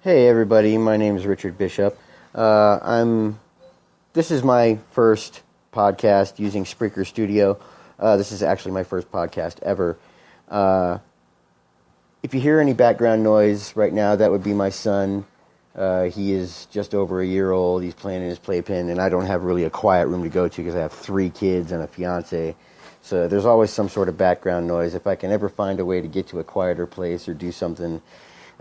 Hey everybody, my name is Richard Bishop. This is my first podcast using Spreaker Studio. This is actually my first podcast ever. If you hear any background noise right now, that would be my son. He is just over a year old. He's playing in his playpen, and I don't have really a quiet room to go to because I have 3 kids and a fiance. So there's always some sort of background noise. If I can ever find a way to get to a quieter place or do something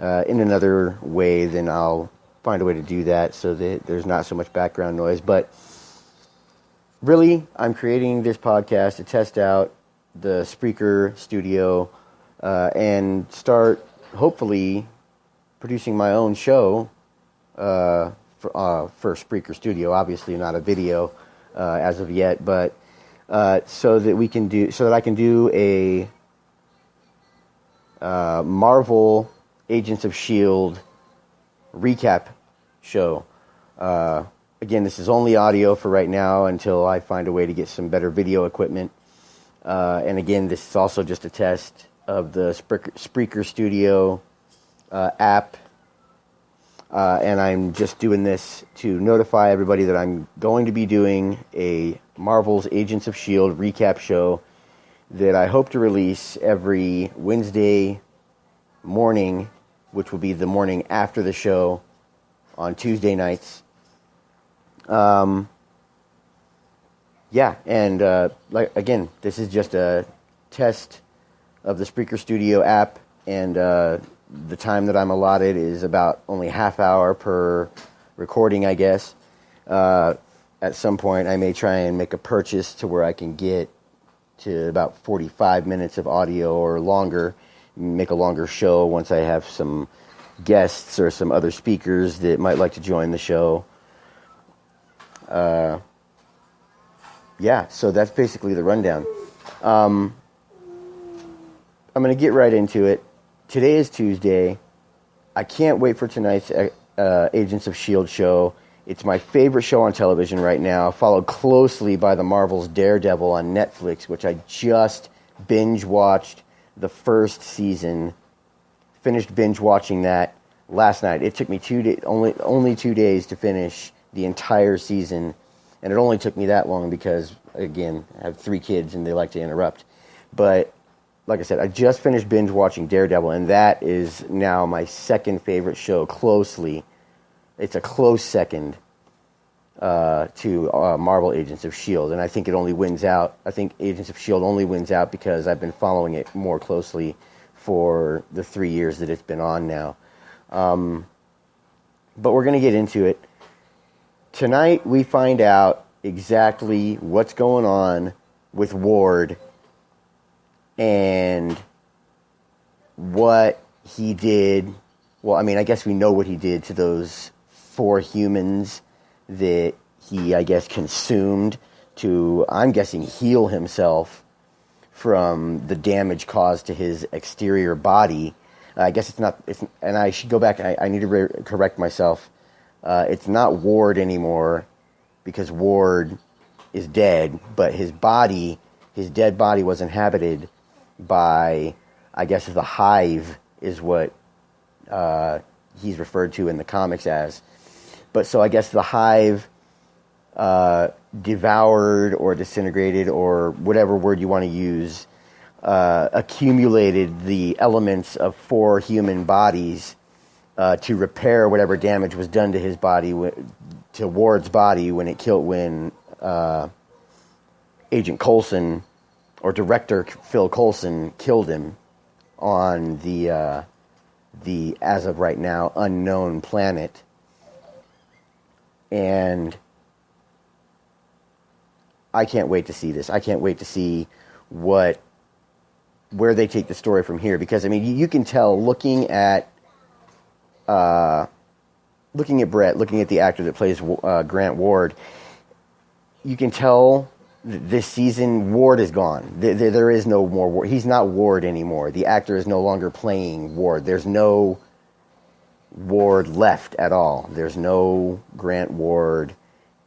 in another way, then I'll find a way to do that so that there's not so much background noise. But really, I'm creating this podcast to test out the Spreaker Studio and start, hopefully, producing my own show for Spreaker Studio. Obviously, not a video as of yet, but so that I can do a Marvel Agents of S.H.I.E.L.D. recap show. Again, this is only audio for right now until I find a way to get some better video equipment. And again, this is also just a test of the Spreaker Studio app. And I'm just doing this to notify everybody that I'm going to be doing a Marvel's Agents of S.H.I.E.L.D. recap show that I hope to release every Wednesday morning, which will be the morning after the show on Tuesday nights. Again, this is just a test of the Spreaker Studio app, and the time that I'm allotted is about only half hour per recording, I guess. At some point, I may try and make a purchase to where I can get to about 45 minutes of audio or longer, make a longer show once I have some guests or some other speakers that might like to join the show. So that's basically the rundown. I'm going to get right into it. Today is Tuesday. I can't wait for tonight's Agents of S.H.I.E.L.D. show. It's my favorite show on television right now, followed closely by the Marvel's Daredevil on Netflix, which I just binge-watched the first season. Finished binge-watching that last night. It took me only 2 days to finish the entire season, and it only took me that long because, again, I have 3 kids and they like to interrupt. But like I said, I just finished binge-watching Daredevil, and that is now my second favorite show, closely. It's a close second to Marvel Agents of S.H.I.E.L.D., and I think it only wins out. I think Agents of S.H.I.E.L.D. only wins out because I've been following it more closely for the 3 years that it's been on now. But we're going to get into it. Tonight, we find out exactly what's going on with Ward and what he did. Well, I mean, I guess we know what he did to those 4 humans that he, I guess, consumed to, I'm guessing, heal himself from the damage caused to his exterior body. I guess and I should go back, I need to correct myself. It's not Ward anymore because Ward is dead, but his dead body was inhabited by, I guess, the Hive is what he's referred to in the comics as. But so I guess the Hive devoured or disintegrated, or whatever word you want to use, accumulated the elements of 4 human bodies to repair whatever damage was done to his body, to Ward's body when Agent Coulson, or Director Phil Coulson, killed him on the as of right now unknown planet. And I can't wait to see this. I can't wait to see where they take the story from here, because I mean, you can tell looking at Brett, looking at the actor that plays Grant Ward, you can tell this season Ward is gone. There is no more Ward. He's not Ward anymore. The actor is no longer playing Ward. There's no Ward left at all. There's no Grant Ward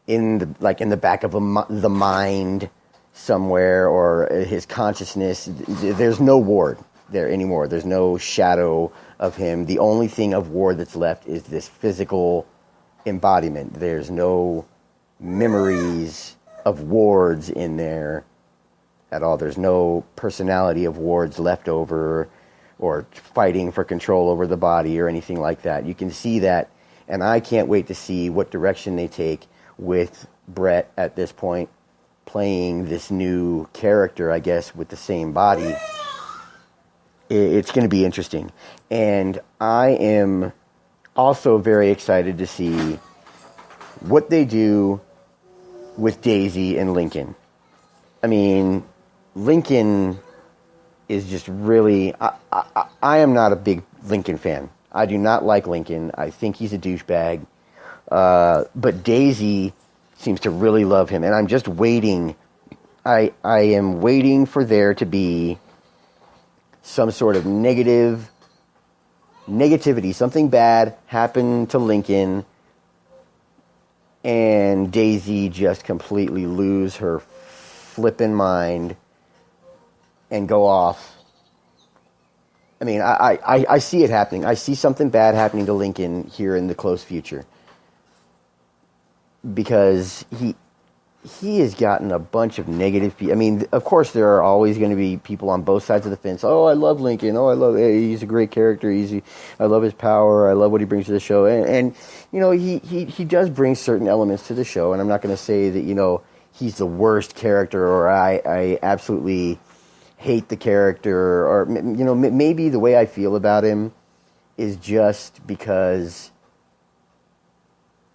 in the back of the mind somewhere, or his consciousness. There's no Ward. there anymore. There's no shadow of him. The only thing of Ward that's left is this physical embodiment. There's no memories of Ward's in there at all. There's no personality of Ward's left over or fighting for control over the body or anything like that. You can see that, and I can't wait to see what direction they take with Brett at this point, playing this new character, I guess, with the same body. It's going to be interesting. And I am also very excited to see what they do with Daisy and Lincoln. I mean, Lincoln is just really... I am not a big Lincoln fan. I do not like Lincoln. I think he's a douchebag. But Daisy seems to really love him. And I'm just waiting. I am waiting for there to be some sort of negativity. Something bad happened to Lincoln. And Daisy just completely lose her flippin' mind and go off. I mean, I see it happening. I see something bad happening to Lincoln here in the close future. Because he has gotten a bunch of negative... I mean, of course, there are always going to be people on both sides of the fence. Oh, I love Lincoln. Oh, he's a great character. I love his power. I love what he brings to the show. And you know, he does bring certain elements to the show. And I'm not going to say that, you know, he's the worst character or I absolutely hate the character. Or, you know, maybe the way I feel about him is just because...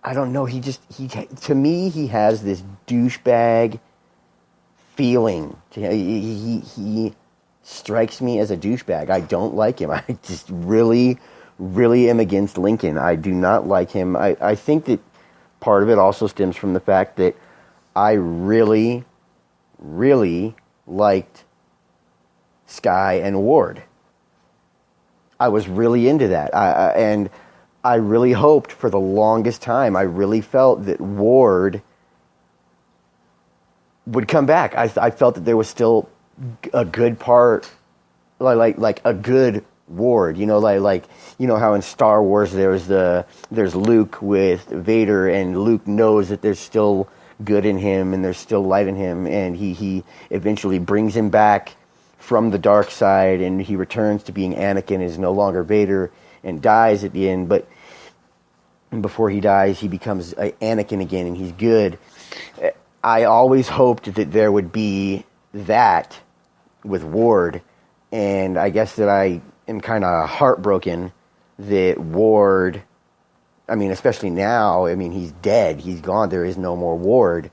I don't know, to me, he has this douchebag feeling. He strikes me as a douchebag. I don't like him. I just really, really am against Lincoln. I do not like him. I think that part of it also stems from the fact that I really, really liked Skye and Ward. I was really into that. And I really hoped for the longest time. I really felt that Ward would come back. I felt that there was still a good part, like a good Ward. You know, like you know how in Star Wars there's Luke with Vader, and Luke knows that there's still good in him and there's still light in him, and he eventually brings him back from the dark side, and he returns to being Anakin, is no longer Vader, and dies at the end. But before he dies, he becomes Anakin again, and he's good. I always hoped that there would be that with Ward, and I guess that I am kind of heartbroken that Ward, I mean, especially now, I mean, he's dead, he's gone, there is no more Ward,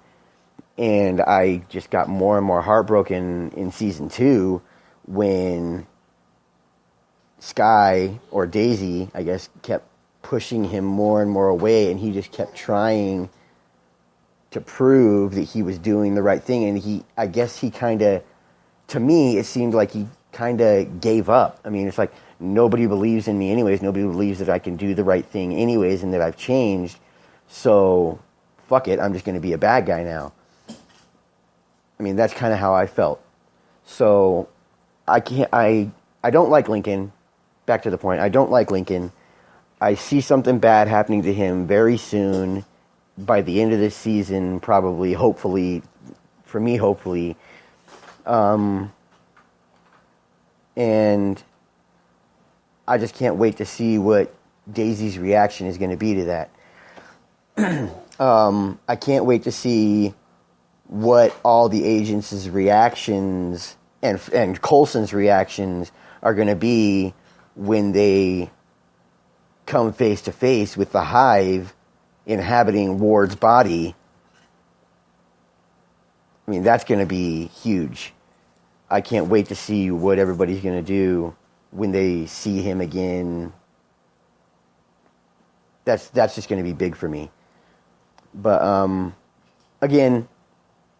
and I just got more and more heartbroken in season 2 when Skye, or Daisy, I guess, kept pushing him more and more away, and he just kept trying to prove that he was doing the right thing, and I guess he kind of, to me, it seemed like he kind of gave up. I mean, it's like, nobody believes in me anyways, nobody believes that I can do the right thing anyways, and that I've changed, so fuck it, I'm just going to be a bad guy now. I mean, that's kind of how I felt. So, I don't like Lincoln. Back to the point, I don't like Lincoln. I see something bad happening to him very soon, by the end of this season, probably, hopefully, for me, hopefully. And I just can't wait to see what Daisy's reaction is going to be to that. I can't wait to see what all the agents' reactions and Coulson's reactions are going to be when they come face to face with the Hive inhabiting Ward's body. I mean, that's going to be huge. I can't wait to see what everybody's going to do when they see him again. That's just going to be big for me. But again,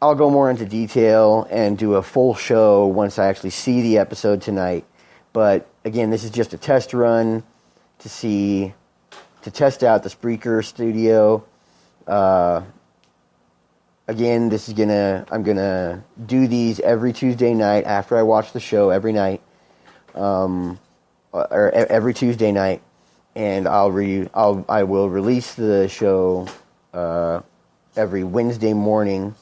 I'll go more into detail and do a full show once I actually see the episode tonight. But again, this is just a test run to test out the Spreaker studio. Again, I'm gonna do these every Tuesday night after I watch the show every night. or every Tuesday night, and I will release the show every Wednesday morning,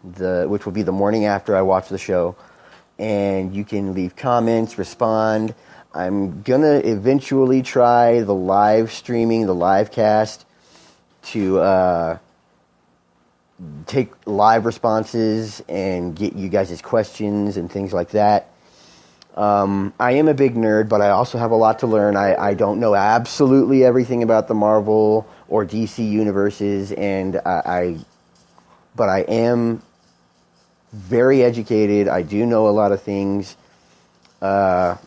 which will be the morning after I watch the show, and you can leave comments, respond. I'm gonna eventually try the live streaming, the live cast, to take live responses and get you guys' questions and things like that. I am a big nerd, but I also have a lot to learn. I don't know absolutely everything about the Marvel or DC universes, but I am very educated. I do know a lot of things. I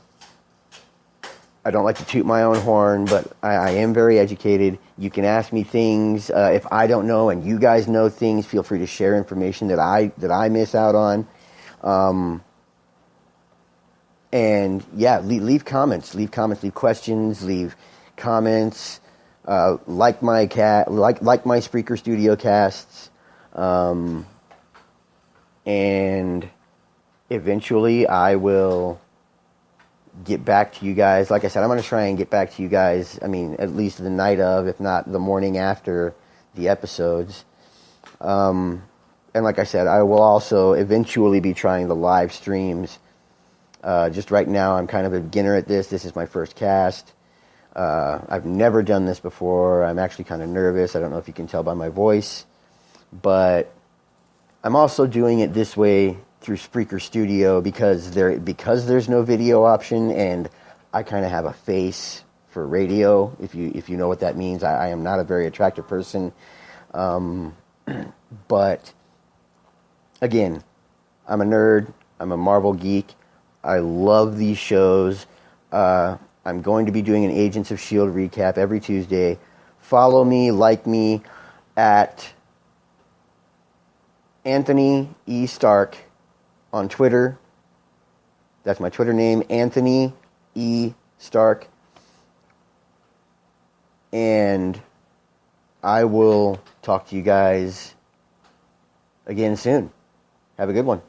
don't like to toot my own horn, but I am very educated. You can ask me things if I don't know, and you guys know things. Feel free to share information that I miss out on. And yeah, leave comments, leave questions, leave comments. Like my Spreaker Studio casts, and eventually I will get back to you guys. Like I said, I'm going to try and get back to you guys. I mean, at least the night of, if not the morning after the episodes. And like I said, I will also eventually be trying the live streams. Just right now, I'm kind of a beginner at this. This is my first cast. I've never done this before. I'm actually kind of nervous. I don't know if you can tell by my voice. But I'm also doing it this way through Spreaker Studio because there's no video option, and I kind of have a face for radio. If you know what that means, I am not a very attractive person. But again, I'm a nerd. I'm a Marvel geek. I love these shows. I'm going to be doing an Agents of S.H.I.E.L.D. recap every Tuesday. Follow me, like me, at Anthony E. Stark on Twitter. That's my Twitter name, Anthony E. Stark. And I will talk to you guys again soon. Have a good one.